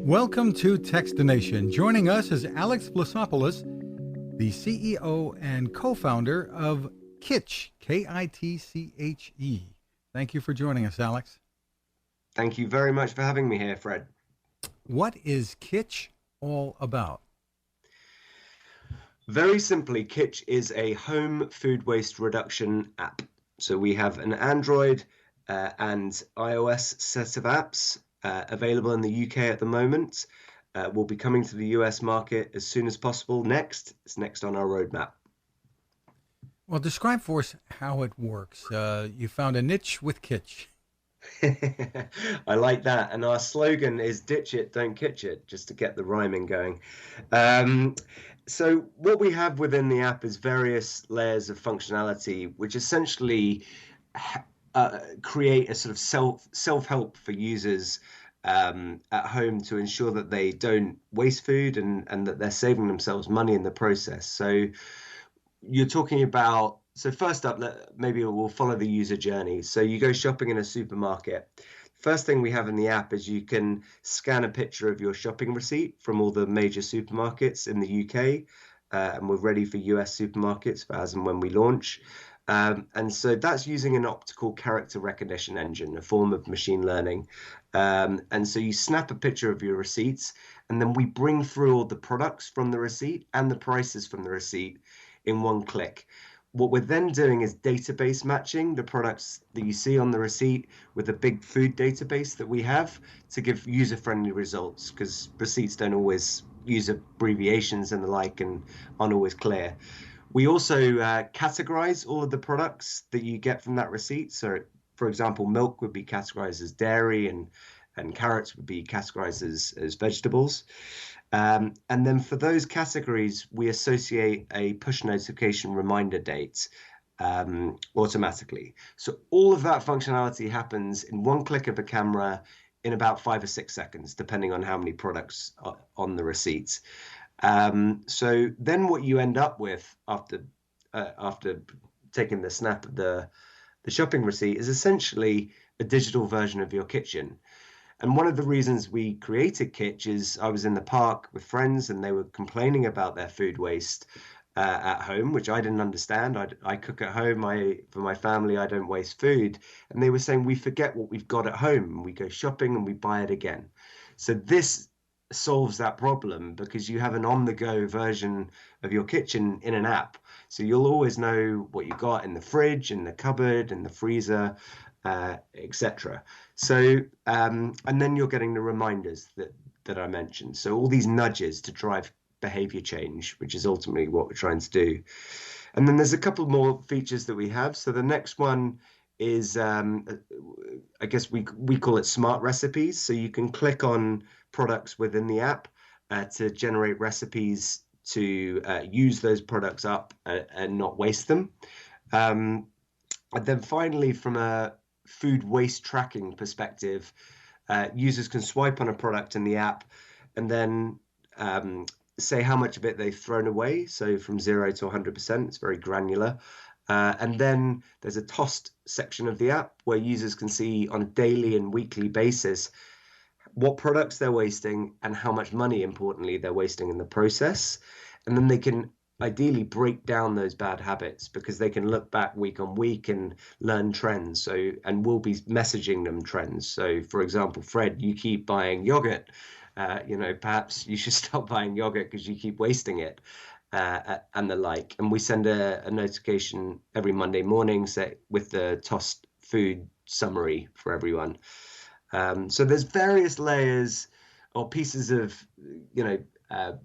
Welcome to Techstination. Joining us is Alex Vlassopulos, the CEO and co-founder of Kitche, Kitche. Thank you for joining us, Alex. Thank you very much for having me here, Fred. What is Kitche all about? Very simply, Kitche is a home food waste reduction app. So we have an Android and iOS set of apps available in the UK at the moment. We'll be coming to the US market as soon as possible. It's next on our roadmap. Well, describe for us how it works. You found a niche with Kitche. I like that. And our slogan is ditch it, don't kitch it, just to get the rhyming going. So what we have within the app is various layers of functionality, which essentially create a sort of self-help for users at home to ensure that they don't waste food and that they're saving themselves money in the process. So you're talking about, so first up, maybe we'll follow the user journey. So you go shopping in a supermarket. First thing we have in the app is you can scan a picture of your shopping receipt from all the major supermarkets in the UK, and we're ready for US supermarkets for as and when we launch. And so that's using an optical character recognition engine, a form of machine learning. And so you snap a picture of your receipts, and then we bring through all the products from the receipt and the prices from the receipt in one click. What we're then doing is database matching the products that you see on the receipt with a big food database that we have to give user-friendly results, because receipts don't always use abbreviations and the like and aren't always clear. We also categorize all of the products that you get from that receipt. So, for example, milk would be categorized as dairy and carrots would be categorized as vegetables. And then for those categories, we associate a push notification reminder date automatically. So all of that functionality happens in one click of a camera in about 5 or 6 seconds, depending on how many products are on the receipts. So then what you end up with after taking the snap of the shopping receipt is essentially a digital version of your kitchen. And one of the reasons we created Kitche is I was in the park with friends and they were complaining about their food waste at home, which I didn't understand. I cook at home. For my family, I don't waste food. And they were saying we forget what we've got at home and we go shopping and we buy it again. So this solves that problem because you have an on-the-go version of your kitchen in an app. So you'll always know what you got in the fridge, in the cupboard, in the freezer, etc. So, and then you're getting the reminders that I mentioned. So all these nudges to drive behavior change, which is ultimately what we're trying to do. And then there's a couple more features that we have. So the next one is, I guess we call it smart recipes. So you can click on products within the app to generate recipes to use those products up and not waste them. And then finally, from a food waste tracking perspective, users can swipe on a product in the app and then say how much of it they've thrown away. So from 0 to 100%, it's very granular. And then there's a tossed section of the app where users can see on a daily and weekly basis what products they're wasting and how much money, importantly, they're wasting in the process. And then they can ideally break down those bad habits because they can look back week on week and learn trends. So, and we'll be messaging them trends. So, for example, Fred, you keep buying yogurt. Perhaps you should stop buying yogurt because you keep wasting it, and the like. And we send a notification every Monday morning with the tossed food summary for everyone. So there's various layers or pieces of,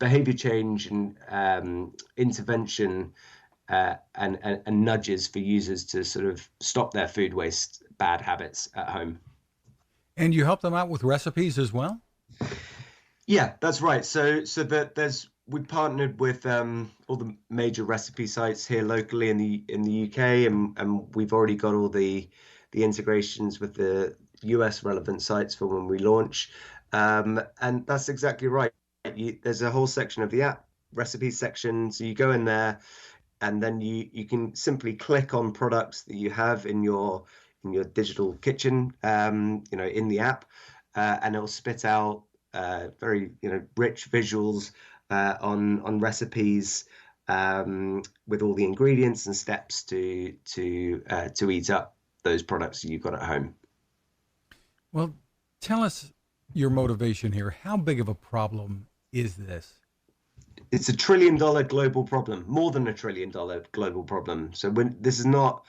behavior change and intervention and nudges for users to sort of stop their food waste bad habits at home. And you help them out with recipes as well? Yeah, that's right. So that we partnered with all the major recipe sites here locally in the UK, and we've already got all the integrations with the US relevant sites for when we launch. And that's exactly right. There's a whole section of the app, recipe section. So you go in there and then you can simply click on products that you have in your digital kitchen, in the app, and it'll spit out very rich visuals on recipes, with all the ingredients and steps to eat up those products that you've got at home. Well, tell us your motivation here. How big of a problem is this? It's a $1 trillion global problem, more than a $1 trillion global problem. So this is not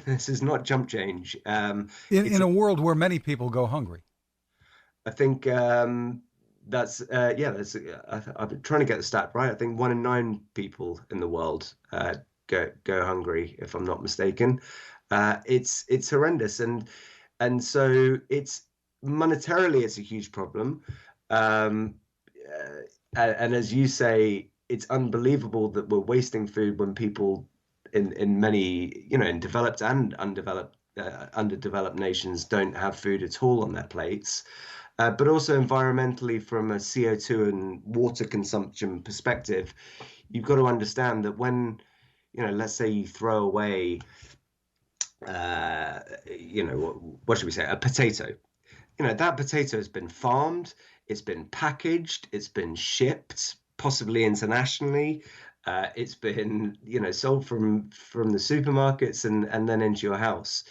this is not jump change. In a world where many people go hungry. I think that's I'm trying to get the stat right. I think 1 in 9 people in the world go hungry, if I'm not mistaken. It's horrendous, and so it's monetarily it's a huge problem. Um, and as you say, it's unbelievable that we're wasting food when people in many, in developed and underdeveloped nations don't have food at all on their plates. But also environmentally, from a CO2 and water consumption perspective, you've got to understand that when, let's say you throw away, what should we say, a potato. That potato has been farmed, it's been packaged, it's been shipped, possibly internationally. It's been, sold from the supermarkets and then into your house.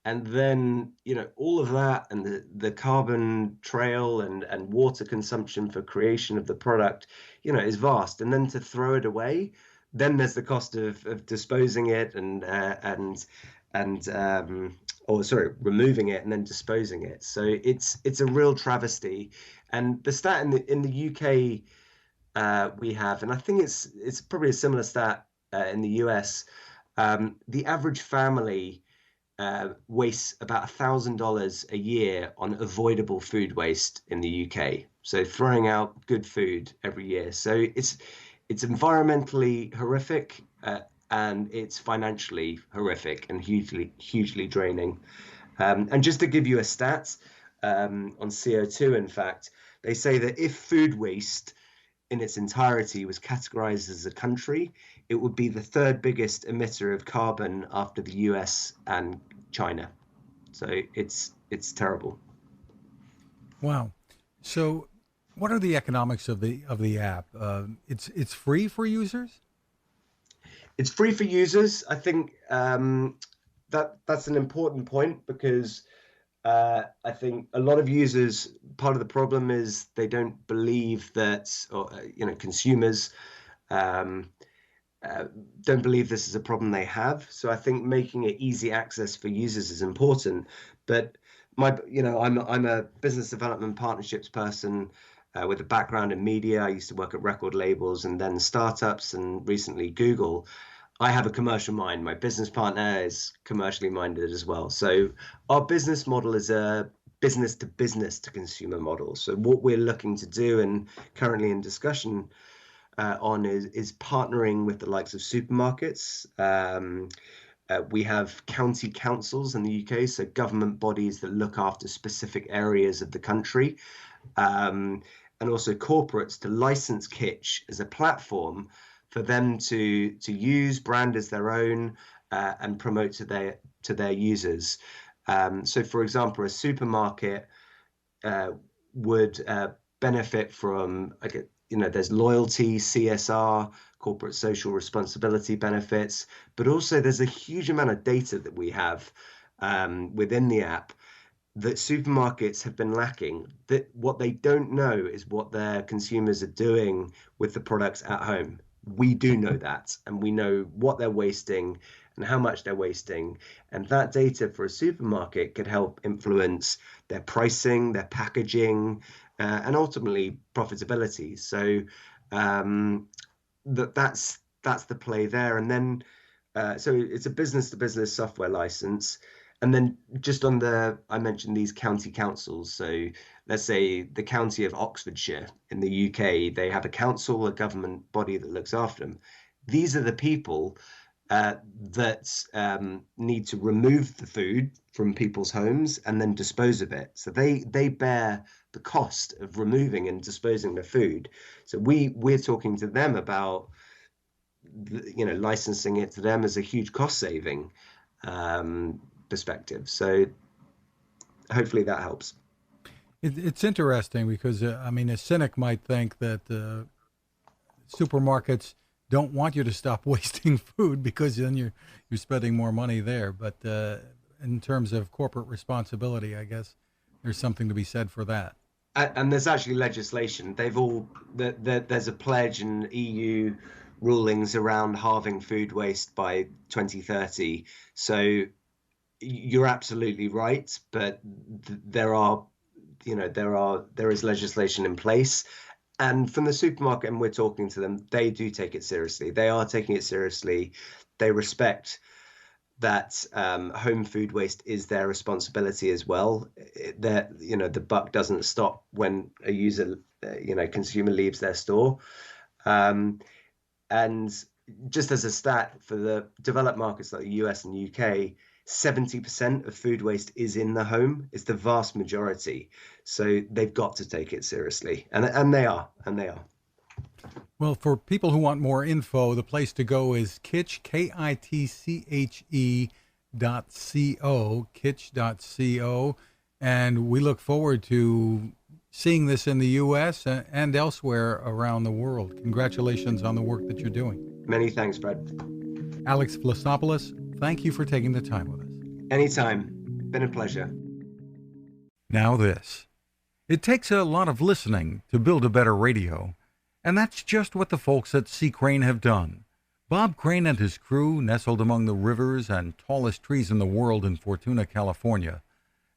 And then, all of that and the carbon trail and water consumption for creation of the product, is vast. And then to throw it away, then there's the cost of disposing it removing it and then disposing it. So it's a real travesty. And the stat in the UK we have, and I think it's probably a similar stat in the US. The average family wastes about $1,000 a year on avoidable food waste in the UK. So throwing out good food every year. So it's environmentally horrific, and it's financially horrific and hugely draining. And just to give you a stat on CO2, in fact, they say that if food waste in its entirety was categorized as a country, it would be the third biggest emitter of carbon after the US and China. So it's terrible. Wow. So what are the economics of the app? It's free for users? It's free for users. I think that's an important point, because I think a lot of users, part of the problem is they don't believe that, or consumers don't believe this is a problem they have. So I think making it easy access for users is important. But I'm a business development partnerships person with a background in media. I used to work at record labels and then startups, and recently Google. I have a commercial mind. My business partner is commercially minded as well. So our business model is a business to consumer model. So what we're looking to do, and currently in discussion on, is partnering with the likes of supermarkets. We have county councils in the UK, so government bodies that look after specific areas of the country, and also corporates to license Kitche as a platform for them to use, brand as their own, and promote to their users. So, for example, a supermarket would benefit from, there's loyalty, CSR, corporate social responsibility benefits, but also there's a huge amount of data that we have within the app that supermarkets have been lacking. That what they don't know is what their consumers are doing with the products at home. We do know that, and we know what they're wasting and how much they're wasting. And that data for a supermarket could help influence their pricing, their packaging, and ultimately profitability. So that's the play there. And then so it's a business to business software license. And then just on I mentioned these county councils. So let's say the county of Oxfordshire in the UK, they have a council, a government body that looks after them. These are the people that need to remove the food from people's homes and then dispose of it. So they bear the cost of removing and disposing the food. So we're talking to them about licensing it to them as a huge cost saving perspective. So hopefully that helps. It's interesting because, I mean, a cynic might think that supermarkets don't want you to stop wasting food because then you're spending more money there. But in terms of corporate responsibility, I guess there's something to be said for that. And there's actually legislation. There's a pledge in EU rulings around halving food waste by 2030. So you're absolutely right, but there is legislation in place. And from the supermarket, and we're talking to them, they do take it seriously. They are taking it seriously. They respect that home food waste is their responsibility as well. The buck doesn't stop when a consumer leaves their store. And just as a stat, for the developed markets like the US and UK, 70% of food waste is in the home. It's the vast majority. So they've got to take it seriously. And they are. Well, for people who want more info, the place to go is Kitche, Kitche.co, Kitche.co. And we look forward to seeing this in the U.S. and elsewhere around the world. Congratulations on the work that you're doing. Many thanks, Fred. Alex Vlassopulos, thank you for taking the time with us. Anytime. Been a pleasure. Now this. It takes a lot of listening to build a better radio, and that's just what the folks at C. Crane have done. Bob Crane and his crew, nestled among the rivers and tallest trees in the world in Fortuna, California,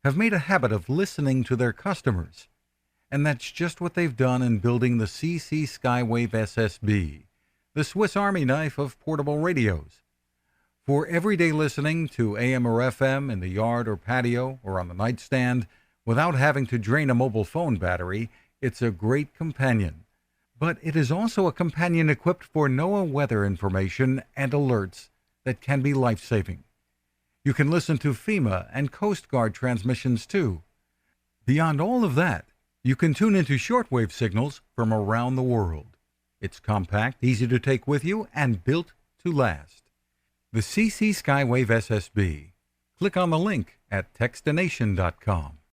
have made a habit of listening to their customers. And that's just what they've done in building the CC Skywave SSB, the Swiss Army knife of portable radios. For everyday listening to AM or FM in the yard or patio or on the nightstand without having to drain a mobile phone battery, it's a great companion. But it is also a companion equipped for NOAA weather information and alerts that can be life-saving. You can listen to FEMA and Coast Guard transmissions too. Beyond all of that, you can tune into shortwave signals from around the world. It's compact, easy to take with you, and built to last. The CC Skywave SSB. Click on the link at Techstination.com.